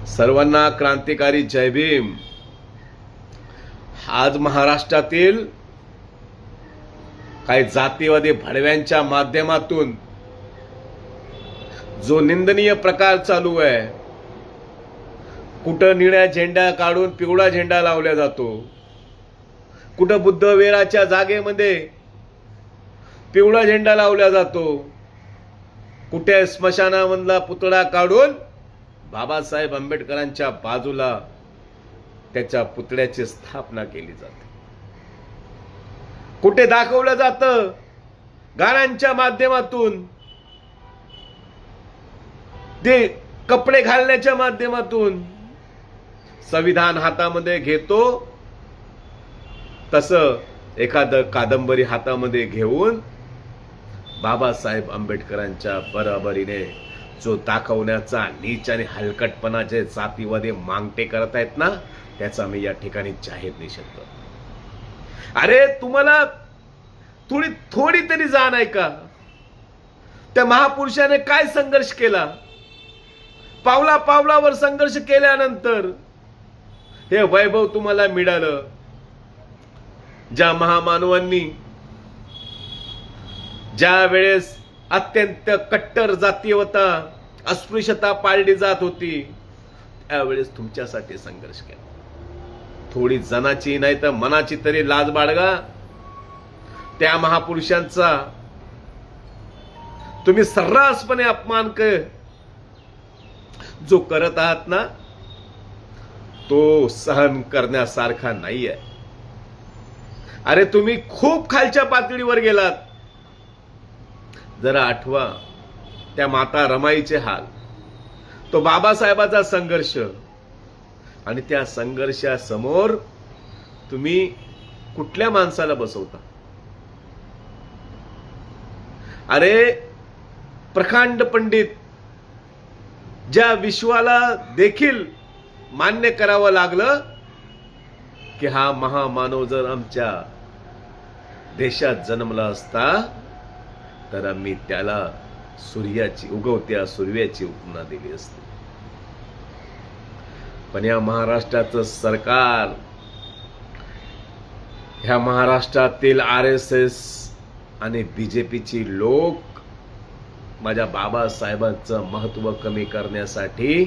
सर्वांना क्रांतिकारी जय भीम। आज महाराष्ट्रातील काही जातीवादी भडव्यांच्या माध्यमातून जो निंदनीय प्रकार चालू आहे, कुठं निळ्या झेंडा काढून पिवळा झेंडा लावला जातो, कुठं बुद्धविहाराच्या जागेमध्ये पिवळा झेंडा लावला जातो, कुठे स्मशानामधला पुतळा काढून बाबासाहेब आंबेडकरांच्या बाजूला त्याच्या पुतळ्याची स्थापना केली जाते। कुठे दाखवलं जातं गाण्यांच्या माध्यमातून, ते कपडे घालण्याच्या माध्यमातून, संविधान हातामध्ये घेतो तसं एखादं कादंबरी हातामध्ये घेऊन बाबासाहेब आंबेडकरांच्या बरोबरीने जो दाखवण्याचा नीच आणि हलकटपणा जे जातीवादी मागटे करत आहेत ना, त्याचा मी या ठिकाणी जाहीर निषेध करतो। अरे तुम्हाला थोडी तरी जाण आहे का? त्या महापुरुषाने काय संघर्ष केला, पावला पावलावर संघर्ष केल्यानंतर हे वैभव तुम्हाला मिळालं। ज्या महामानवांनी ज्या वेळेस अत्यंत कट्टर जातीयता अस्पृश्यता पाळली जात होती, त्यावेळेस तुमच्यासाठी संघर्ष केला। थोडी जनाची नाही तर मनाची तरी लाज बाळगा। त्या महापुरुषांचा तुम्ही सर्रासपणे अपमान जो करत आहात ना, तो सहन करण्यासारखा नाहीये। अरे तुम्ही खूप खालच्या पातळीवर गेलात। जरा आठवा त्या माता रमाईचे हाल, तो बाबासाहेबाचा संघर्ष, आणि त्या संघर्षासमोर तुम्ही कुठल्या माणसाला बसवता? अरे प्रकांड पंडित, ज्या विश्वाला देखील मान्य करावं लागलं की हा महामानव जर आमच्या देशात जन्मला असता तर आम्ही त्याला उगवत्या सूर्याची उपमा दिली असती। पण या महाराष्ट्राचं सरकार, ह्या महाराष्ट्रातील RSS आणि BJPची लोक माझ्या बाबासाहेबांचं महत्व कमी करण्यासाठी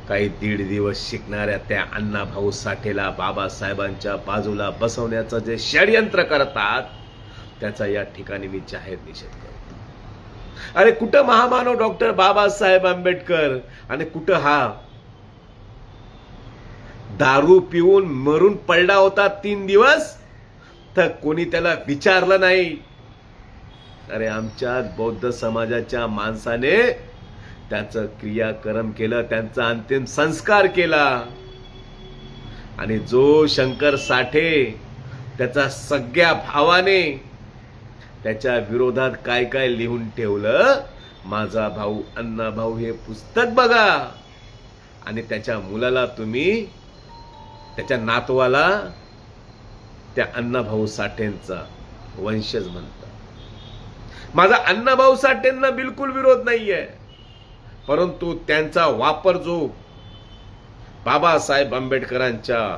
काही दीड दिवस शिकणाऱ्या त्या अण्णाभाऊ साठेला बाबासाहेबांच्या बाजूला बसवण्याचं जे षडयंत्र करतात, त्याचा या ठिकाणी मी जाहीर निषेध करतो। अरे कुठं महामानव डॉक्टर बाबासाहेब आंबेडकर आणि कुठं हा दारू पिऊन मरून पडला होता 3 दिवस, तर कोणी त्याला विचारलं नाही। अरे आमच्या बौद्ध समाजाच्या माणसाने त्याचं क्रियाकर्म केलं, त्यांचा अंतिम संस्कार केला, आणि जो शंकर साठे त्याचा सगळ्या भावाने त्याच्या विरोधात काय काय लिहून ठेवलं, माझा भाऊ अण्णाभाऊ हे पुस्तक बघा, आणि त्याच्या मुलाला तुम्ही, त्याच्या नातवाला त्या अण्णाभाऊ साठेंचा वंशज म्हणता। माझा अण्णाभाऊ साठेंना बिलकुल विरोध नाहीये, परंतु त्यांचा वापर जो बाबासाहेब आंबेडकरांच्या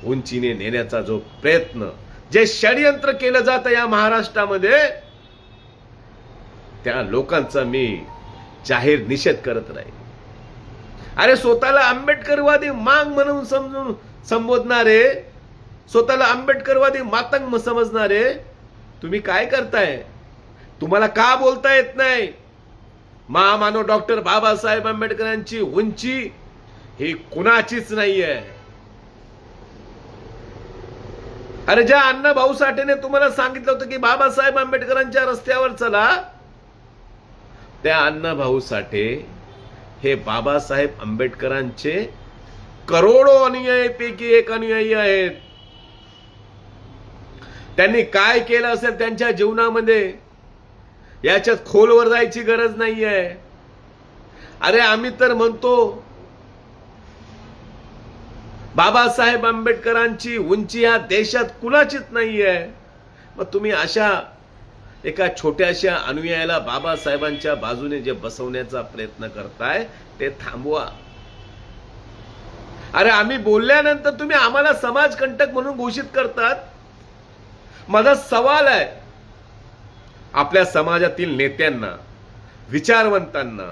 उंचीने नेण्याचा जो प्रयत्न, जे षडयंत्र केलं जातं या महाराष्ट्रामध्ये, त्या लोकांचा मी जाहीर निषेध करत राहील। अरे स्वतःला आंबेडकरवादी मांग म्हणून संबोधणारे, स्वतःला आंबेडकरवादी मातंग समजणारे तुम्ही काय करताय? तुम्हाला का बोलता येत नाही? महामानव डॉक्टर बाबासाहेब आंबेडकरांची उंची ही कुणाचीच नाहीये। अरे ज्या अण्णाभाऊ साठेने तुम्हाला सांगितलं होतं की बाबासाहेब आंबेडकरांच्या रस्त्यावर चला, त्या अण्णाभाऊ साठे हे बाबासाहेब आंबेडकरांचे करोडो अनुयायीपैकी एक अनुयायी आहेत। त्यांनी काय केलं असेल त्यांच्या जीवनामध्ये, याच्यात खोलवर जायची गरज नाहीये। अरे आम्ही तर म्हणतो बाबासाहेब आंबेडकरांची उंची या देशात कुणाचीच नाहीये। मग तुम्ही अशा एका छोट्याशा अनुयायाला बाबासाहेबांच्या बाजूने जे बसवण्याचा प्रयत्न करताय ते थांबवा. अरे आम्ही बोलल्यानंतर तुम्ही आम्हाला समाजकंटक म्हणून घोषित करतात. माझा सवाल आहे, आपल्या समाजातील नेत्यांना, विचारवंतांना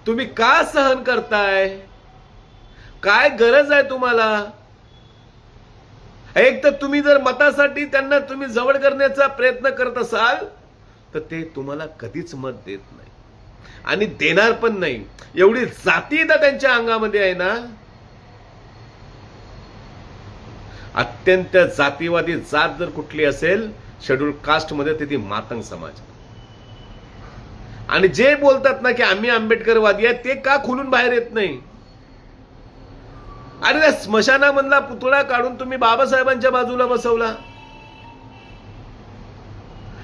तुम्ही का सहन करताय? काय गरज आहे तुम्हाला? एक तर तुम्ही जर मतासाठी त्यांना तुम्ही जवळ करण्याचा प्रयत्न करत असाल तर ते तुम्हाला कधीच मत देत नाही आणि देणार पण नाही. एवढी जातीयता त्यांच्या अंगामध्ये आहे ना, अत्यंत जातीवादी जात जर कुठली असेल शेड्यूल कास्ट मध्ये ती मातंग समाज. आणि जे बोलतात ना की आम्ही आंबेडकरवादी आहे ते का खुलून बाहेर येत नाही? अरे त्या स्मशानामधला पुतळा काढून तुम्ही बाबासाहेबांच्या बाजूला बसवला.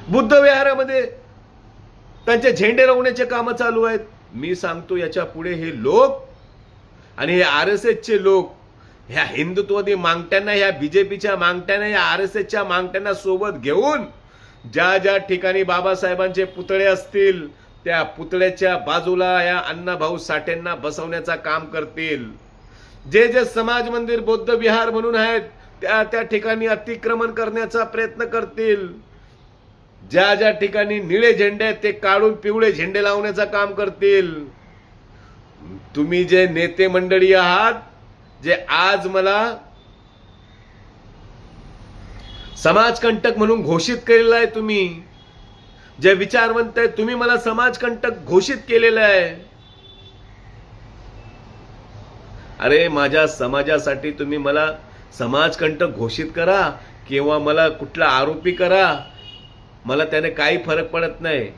बुद्ध विहारामध्ये त्यांचे झेंडे लावण्याचे काम चालू आहेत. मी सांगतो याच्या पुढे हे लोक आणि हे आरएसएसचे लोक ह्या हिंदुत्ववादी मांगट्यांना, ह्या बीजेपीच्या मांगट्यांना, ह्या आरएसएसच्या मांगट्यांना सोबत घेऊन ज्या ज्या ठिकाणी बाबासाहेबांचे पुतळे असतील त्या पुतळ्याच्या बाजूला या अण्णाभाऊ साठेंना बसवण्याचा काम करतील. जे जे समाज मंदिर, बौद्ध विहार म्हणून आहेत त्या त्या ठिकाणी अतिक्रमण करण्याचा प्रयत्न करतील. ज्या ज्या ठिकाणी निळे झेंडे आहेत ते काढून पिवळे झेंडे लावण्याचं काम करतील. तुम्ही जे नेते मंडळी आहात, जे आज मला समाजकंटक म्हणून घोषित केलेलं आहे, तुम्ही जे विचारवंत आहे तुम्ही मला समाजकंटक घोषित केलेलं आहे. अरे माझ्या समाजासाठी तुम्ही मला समाजकंटक घोषित करा किंवा मला कुठला आरोपी करा, मला त्याने काही फरक पडत नाही.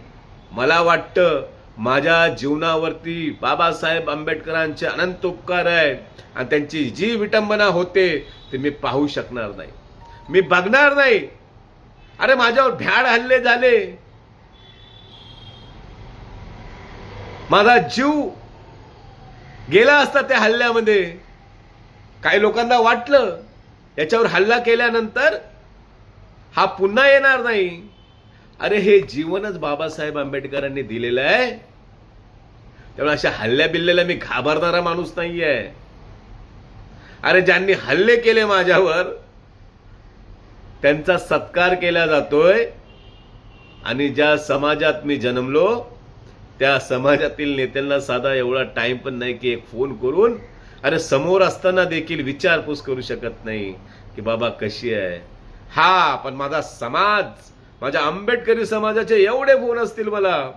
मला वाटतं माझ्या जीवनावरती बाबासाहेब आंबेडकरांचे अनंत उपकार आहेत आणि त्यांची जी विटंबना होते ते मी पाहू शकणार नाही, मी बघणार नाही. अरे माझ्यावर भ्याड हल्ले झाले, माझा जीव गेला असता त्या हल्ल्यामध्ये. काही लोकांना वाटलं याच्यावर हल्ला केल्यानंतर हा पुन्हा येणार नाही. अरे हे जीवनच बाबासाहेब आंबेडकरांनी दिलेलं आहे, त्यामुळे अशा हल्ल्या बिल्ल्याला मी घाबरणारा माणूस नाहीये. अरे ज्यांनी हल्ले केले माझ्यावर त्यांचा सत्कार केला जातोय आणि ज्या समाजात मी जन्मलो त्या समाजातील नेत्यांना साधा एवढा टाइम पण नाही की एक फोन करून, अरे समोर असताना देखील विचारपूस करू शकत नाही की बाबा कशी आहे. हा पण माझा समाज, माझ्या आंबेडकरी समाजाचे एवढे फोन असतील मला,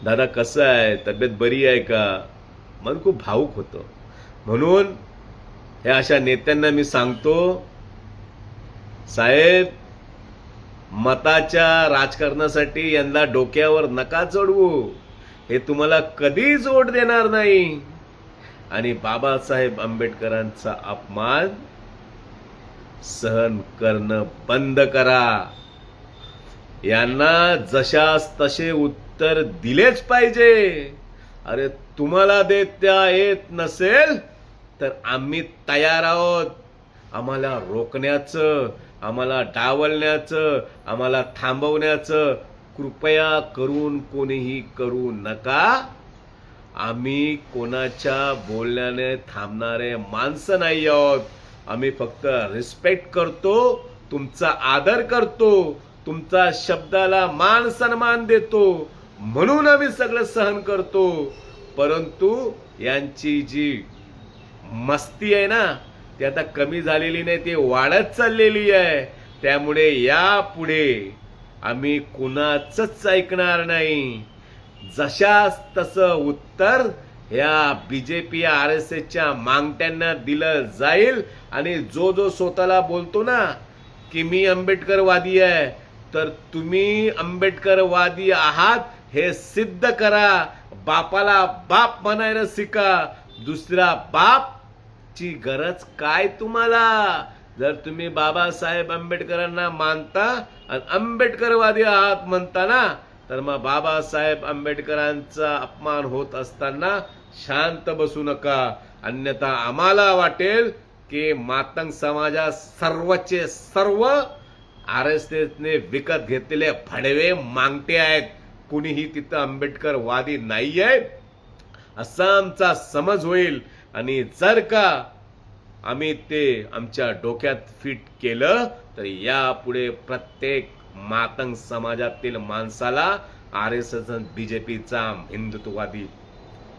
दादा कसं आहे, तब्येत बरी आहे का, मन खूप भावुक होतं. म्हणून या अशा नेत्यांना मी सांगतो, साहेब मताच्या राजकारणासाठी यांना डोक्यावर नका चढवू, हे तुम्हाला कधी जोड देणार नाही. आणि बाबासाहेब आंबेडकरांचा अपमान सहन करणं बंद करा. यांना जशास तसे उत्तर दिलेच पाहिजे. अरे तुम्हाला देता येत नसेल तर आम्ही तयार आहोत. आम्हाला रोखण्याचं, आम्हाला डावलण्याचं, आम्हाला थांबवण्याचं कृपया करून कोणीही करू नका. आम्ही कोणाच्या बोलण्याने थांबणारे माणसं नाही आहोत. आम्ही फक्त रिस्पेक्ट करतो, तुमचा आदर करतो, तुमचा शब्दाला मान सन्मान देतो, म्हणून आम्ही सगळं सहन करतो. परंतु यांची जी मस्ती आहे ना ती आता कमी झालेली नाही, ती वाढत चाललेली आहे. त्यामुळे यापुढे आम्ही कुणाचंच ऐकणार नाही. जशास तसं उत्तर या बीजेपी आरएसएसच्या मांगट्यांना दिलं जाईल. आणि जो जो स्वतःला बोलतो ना की मी आंबेडकरवादी आहे, तर तुम्ही आंबेडकरवादी आहात हे सिद्ध करा. बापाला बाप म्हणायला शिका. दुसरा बाप ची गरज काय तुम्हाला? जर तुम्ही बाबासाहेब आंबेडकरांना मानता आणि आंबेडकरवादी आहात म्हणता ना, तर मग बाबासाहेब आंबेडकरांचा अपमान होत असताना शांत बसू नका. अन्यथा आम्हाला वाटेल की मातंग समाजात सर्वचे सर्व RSSने विकत घेतलेले फडवे मांगटे आहेत. कुणीही तिथं आंबेडकरवादी नाहीये असा आमचा समज होईल. आणि जर का आम्ही ते आमच्या डोक्यात फिट केलं तर यापुढे प्रत्येक मातंग समाजातील माणसाला RSS BJPचा हिंदुत्ववादी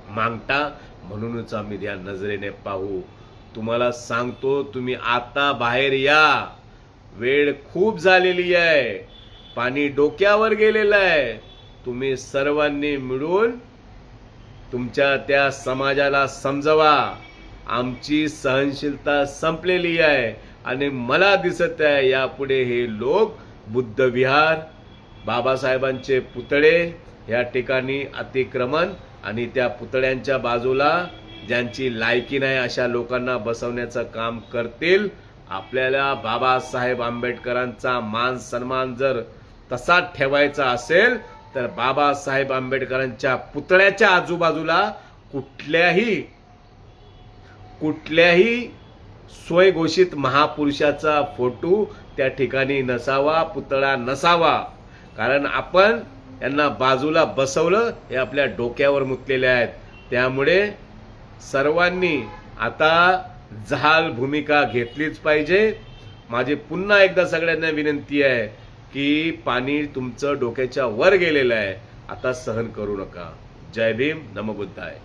मागता म्हणूनच आम्ही या नजरेने पाहू. तुम्हाला सांगतो, तुम्ही आता बाहेर या. वेळ खूप झालेली आहे. पाणी डोक्यावर गेलेलं आहे. तुम्ही सर्वांनी मिळून तुमच्या त्या समाजाला समजवा. आमची सहनशीलता संपलेली आहे आणि मला दिसत आहे यापुढे हे लोक बुद्धविहार, बाबासाहेबांचे पुतळे या ठिकाणी अतिक्रमण आणि त्या पुतळ्यांच्या बाजूला ज्यांची लायकी नाही अशा लोकांना बसवण्याचं काम करतील. आपल्याला बाबासाहेब आंबेडकरांचा मान सन्मान जर तसाच ठेवायचा असेल तर बाबासाहेब आंबेडकरांच्या पुतळ्याच्या आजूबाजूला कुठल्याही स्वयंघोषित महापुरुषाचा फोटो त्या ठिकाणी नसावा, पुतळा नसावा. कारण आपण यांना बाजूला बसवलं हे आपल्या डोक्यावर मुतलेले आहेत. त्यामुळे सर्वांनी आता जहाल भूमिका घेतलीच पाहिजे. माझी पुन्हा एकदा सगळ्यांना विनंती आहे की पाणी तुमचं डोक्याच्या वर गेलेलं आहे, आता सहन करू नका. जय भीम, नमो बुद्धाय.